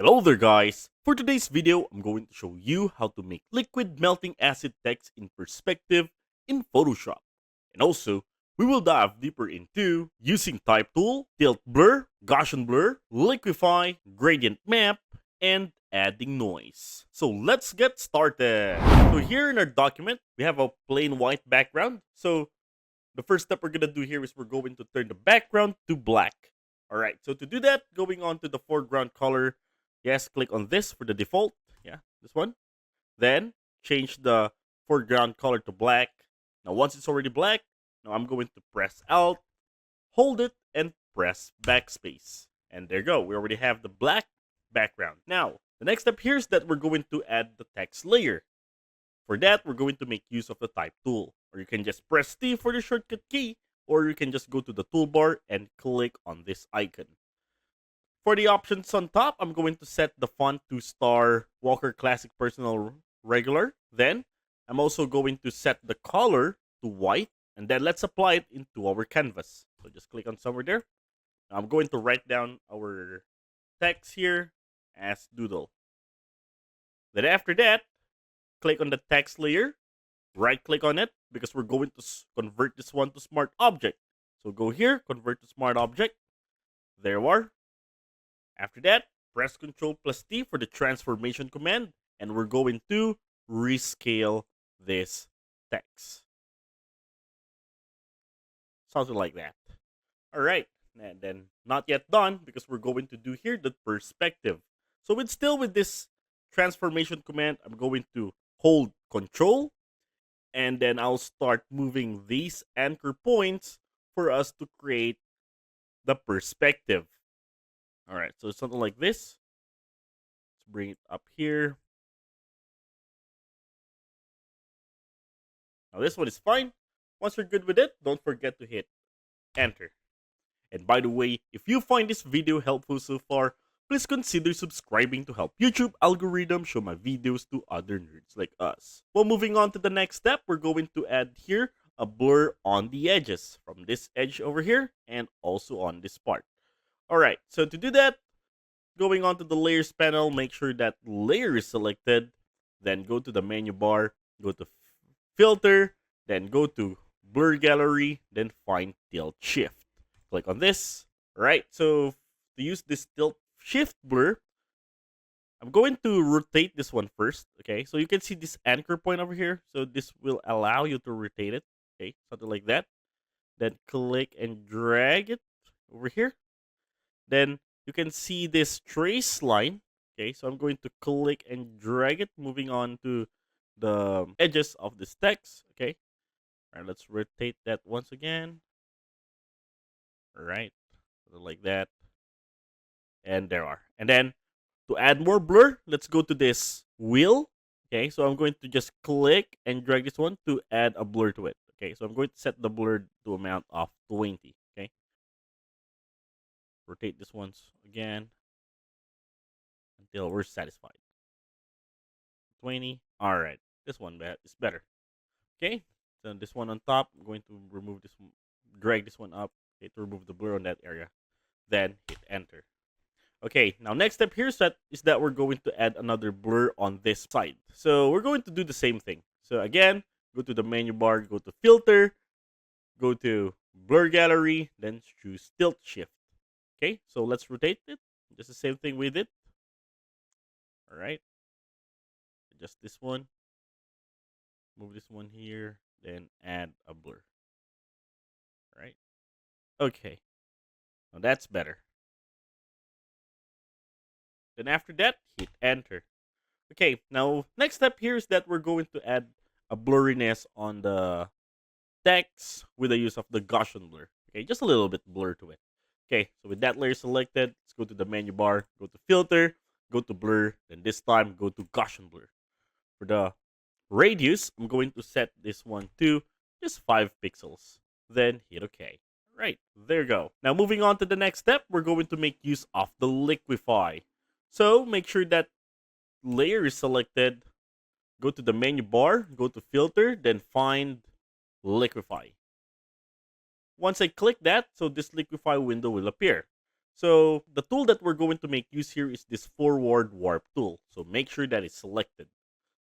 Hello there guys! For today's video, I'm going to show you how to make liquid melting acid text in perspective in Photoshop. And also, we will dive deeper into using type tool, tilt blur, Gaussian blur, liquify, gradient map, and adding noise. So let's get started. So here in our document, we have a plain white background. So the first step we're going to do here is we're going to turn the background to black. Alright, so to do that, going on to the foreground color, yes, click on this for the default. Yeah, this one. Then change the foreground color to black. Now once it's already black, now I'm going to press Alt, hold it, and press backspace. And there you go. We already have the black background. Now, the next step here is that we're going to add the text layer. For that, we're going to make use of the type tool. Or you can just press T for the shortcut key, or you can just go to the toolbar and click on this icon. For the options on top, I'm going to set the font to Star Walker Classic Personal Regular. Then, I'm also going to set the color to white. And then let's apply it into our canvas. So just click on somewhere there. Now I'm going to write down our text here as doodle. Then after that, click on the text layer. Right click on it because we're going to convert this one to smart object. So go here, convert to smart object. There you are. After that, press Ctrl plus T for the transformation command, and we're going to rescale this text. Something like that. Alright, and then not yet done because we're going to do here the perspective. So it's still with this transformation command, I'm going to hold Control, and then I'll start moving these anchor points for us to create the perspective. Alright, so something like this. Let's bring it up here. Now this one is fine. Once you're good with it, don't forget to hit enter. And by the way, if you find this video helpful so far, please consider subscribing to help YouTube algorithm show my videos to other nerds like us. Well, moving on to the next step, we're going to add here a blur on the edges from this edge over here and also on this part. Alright, so to do that, going on to the layers panel, make sure that layer is selected. Then go to the menu bar, go to filter, then go to blur gallery, then find tilt shift. Click on this. Alright, so to use this tilt shift blur, I'm going to rotate this one first. Okay, so you can see this anchor point over here. So this will allow you to rotate it. Okay, something like that. Then click and drag it over here. Then you can see this trace line. Okay, so I'm going to click and drag it, moving on to the edges of this text. Okay, all right, let's rotate that once again. All right, like that. And there are. And then to add more blur, let's go to this wheel. Okay, so I'm going to just click and drag this one to add a blur to it. Okay, so I'm going to set the blur to amount of 20. Okay, rotate this once again until we're satisfied. 20. All right, this one is better. Okay, so this one on top, I'm going to remove this one, drag this one up, okay, to remove the blur on that area. Then hit enter. Okay, now next step here is that we're going to add another blur on this side. So we're going to do the same thing. So again, go to the menu bar, go to filter, go to blur gallery, then choose tilt shift. Okay, so let's rotate it. Just the same thing we did. All right, adjust this one, move this one here, then add a blur. All right, okay, now that's better. Then after that, hit enter. Okay, now next step here is that we're going to add a blurriness on the text with the use of the Gaussian blur. Okay, just a little bit blur to it. Okay, so with that layer selected, let's go to the menu bar, go to filter, go to blur, then this time go to Gaussian blur. For the radius, I'm going to set this one to just 5 pixels. Then hit OK. Right, there you go. Now moving on to the next step, we're going to make use of the Liquify. So make sure that layer is selected. Go to the menu bar, go to filter, then find Liquify. Once I click that, so this Liquify window will appear. So the tool that we're going to make use here is this forward warp tool. So make sure that it's selected.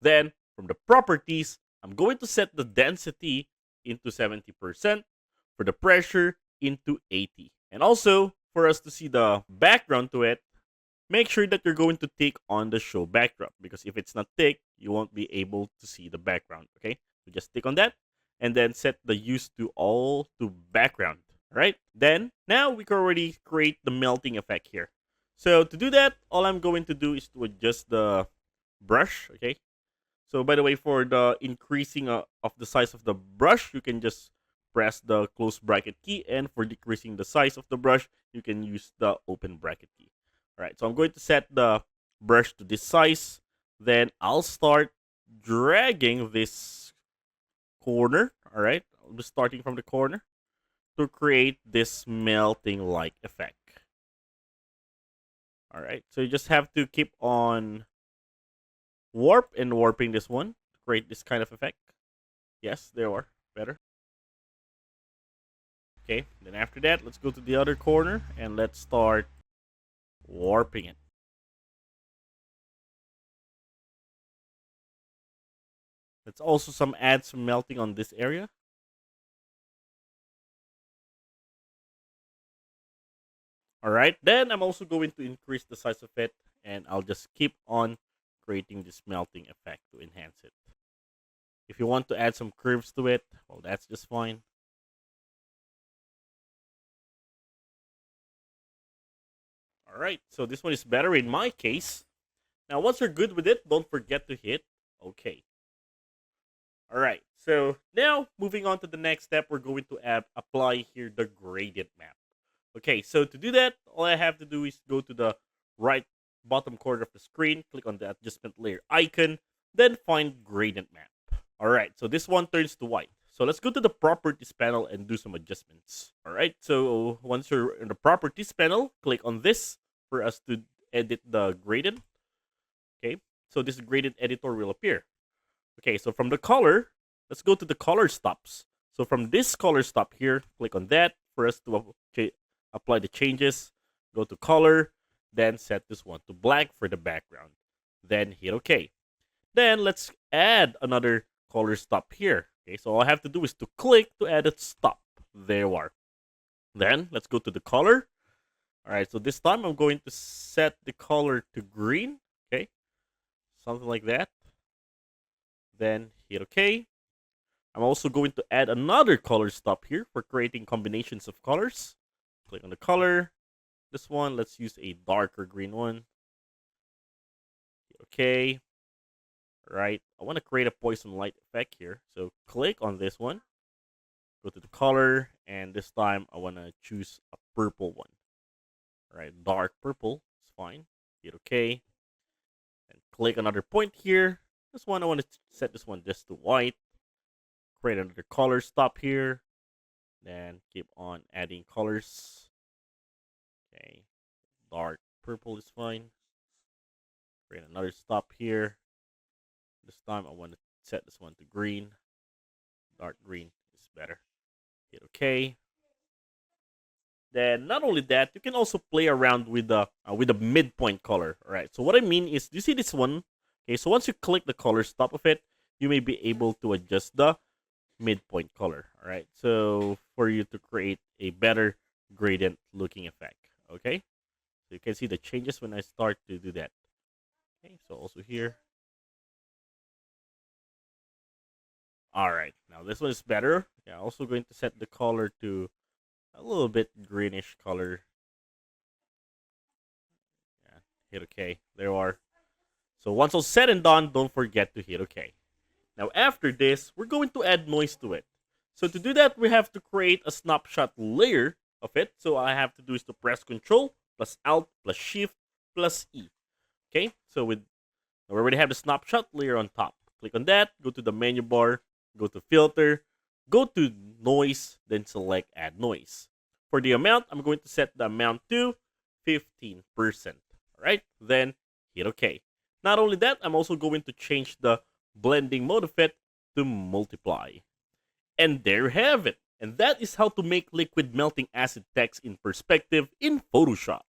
Then from the properties, I'm going to set the density into 70%, for the pressure into 80. And also, for us to see the background to it, make sure that you're going to tick on the show backdrop, because if it's not ticked, you won't be able to see the background. Okay, so just tick on that and then set the use to all to background. All right, then now we can already create the melting effect here. So to do that, all I'm going to do is to adjust the brush. Okay, so by the way, for the increasing of the size of the brush, you can just press the close bracket key, and for decreasing the size of the brush, you can use the open bracket key. All right, so I'm going to set the brush to this size. Then I'll start dragging this corner. All right, I'll be starting from the corner to create this melting like effect. All right, so you just have to keep on warping this one to create this kind of effect. Yes, there are better. Okay, then after that, let's go to the other corner and let's start warping it. Let's also add some melting on this area. All right, then I'm also going to increase the size of it, and I'll just keep on creating this melting effect to enhance it. If you want to add some curves to it, well, that's just fine. All right, so this one is better in my case. Now, once you're good with it, don't forget to hit OK. All right, so now moving on to the next step, we're going to apply here the gradient map. Okay, so to do that, all I have to do is go to the right bottom corner of the screen, click on the adjustment layer icon, then find gradient map. All right, so this one turns to white. So let's go to the properties panel and do some adjustments. All right, so once you're in the properties panel, click on this for us to edit the gradient. Okay, so this gradient editor will appear. Okay, so from the color, let's go to the color stops. So from this color stop here, click on that for us to apply the changes. Go to color, then set this one to black for the background. Then hit OK. Then let's add another color stop here. Okay, so all I have to do is to click to add a stop. There you are. Then let's go to the color. All right, so this time I'm going to set the color to green. Okay, something like that. Then hit OK. I'm also going to add another color stop here for creating combinations of colors. Click on the color. This one, let's use a darker green one. Okay. Right. I want to create a poison light effect here. So click on this one. Go to the color. And this time, I want to choose a purple one. All right. Dark purple. It's fine. Hit OK. And click another point here. This one, I want to set this one just to white. Create another color stop here. Then keep on adding colors. Okay. Dark purple is fine. Create another stop here. This time I want to set this one to green. Dark green is better. Hit OK. Then not only that, you can also play around with the midpoint color. All right. So what I mean is, do you see this one? Okay. So once you click the color stop of it, you may be able to adjust the midpoint color. All right. So for you to create a better gradient looking effect. Okay. So you can see the changes when I start to do that. Okay. So also here. All right. Now this one is better. Yeah. Also going to set the color to a little bit greenish color. Yeah. Hit OK. There you are. So once all said and done, don't forget to hit OK. Now after this, we're going to add noise to it. So to do that, we have to create a snapshot layer of it. So all I have to do is to press Control plus Alt plus Shift plus E. Okay, so we already have the snapshot layer on top. Click on that, go to the menu bar, go to Filter, go to Noise, then select Add Noise. For the amount, I'm going to set the amount to 15%. All right, then hit OK. Not only that, I'm also going to change the blending mode of it to multiply. And there you have it. And that is how to make liquid melting acid text in perspective in Photoshop.